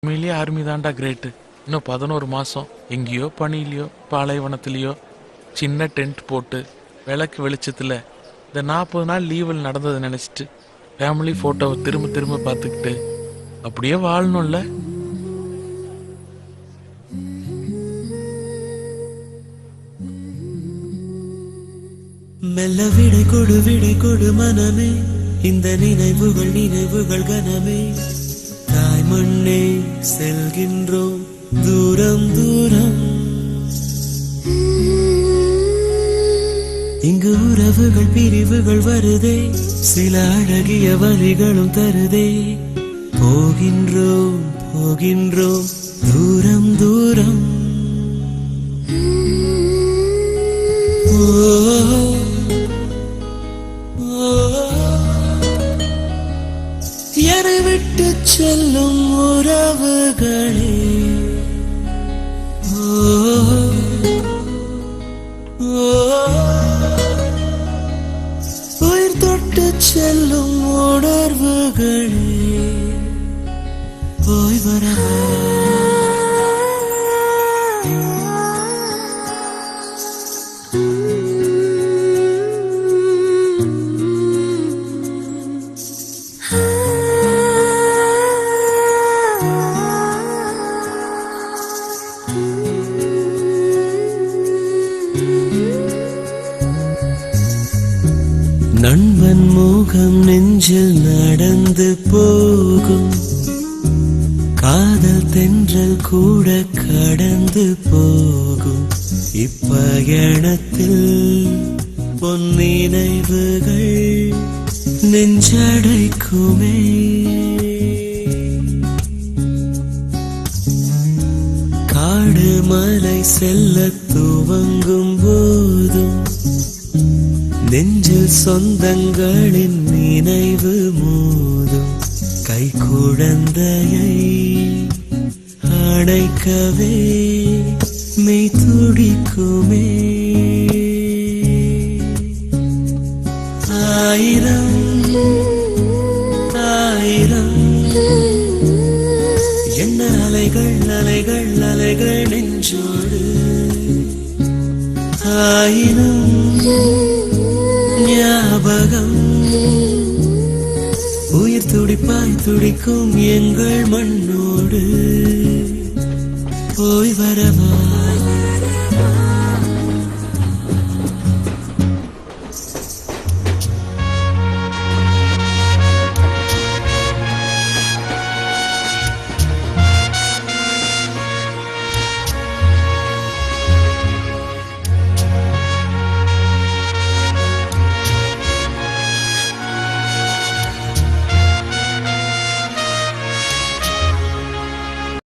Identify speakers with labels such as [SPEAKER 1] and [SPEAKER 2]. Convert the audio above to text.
[SPEAKER 1] உண்மையிலேயே ஆர்மி தான்டா கிரேட்டு. இன்னும் 11 மாதம் எங்கேயோ பனிலையோ பாலைவனத்துலேயோ சின்ன டென்ட் போட்டு விளக்கு வெளிச்சத்தில் இந்த 40 நாள் லீவில் நடந்ததை நினச்சிட்டு ஃபேமிலி ஃபோட்டோவை திரும்ப திரும்ப பார்த்துக்கிட்டு அப்படியே வாழணும்ல.
[SPEAKER 2] மெல்ல விடை கொடு மனமே, இந்த நினைவுகள் கனமே. தாய் மண்ணே செல்கின்றோம் தூரம் தூரம். இங்கு உறவுகள் பிரிவுகள் வருதே, சில அழகிய வழிகளும் தருதே. போகின்றோம் தூரம் தூரம். என்னை விட்டு செல்லும் உறவுகளே, உயிர் தொட்டு செல்லும் உணர்வுகளே, போய் வரவா. நண்பன் முகம் நெஞ்சில் நடந்து போகும், காதல் தென்றல் கூட கடந்து போகும். இப்பயணத்தில் பொன்னினைவுகள் நெஞ்சடைக்குமே. காடு மலை செல்ல துவங்கும் போதும் நெஞ்சில் சொந்தங்களின் நினைவு மோதும். கை குழந்தையை அணைக்கவே மெய் துடிக்குமே. ஆயிரம் ஆயிரம் என்ன அலைகள் நெஞ்சோடு. ஆயிரம் ஞாபகம் உயிர் துடிப்பாய் துடிக்கும் எங்கள் மண்ணோடு. போய் வர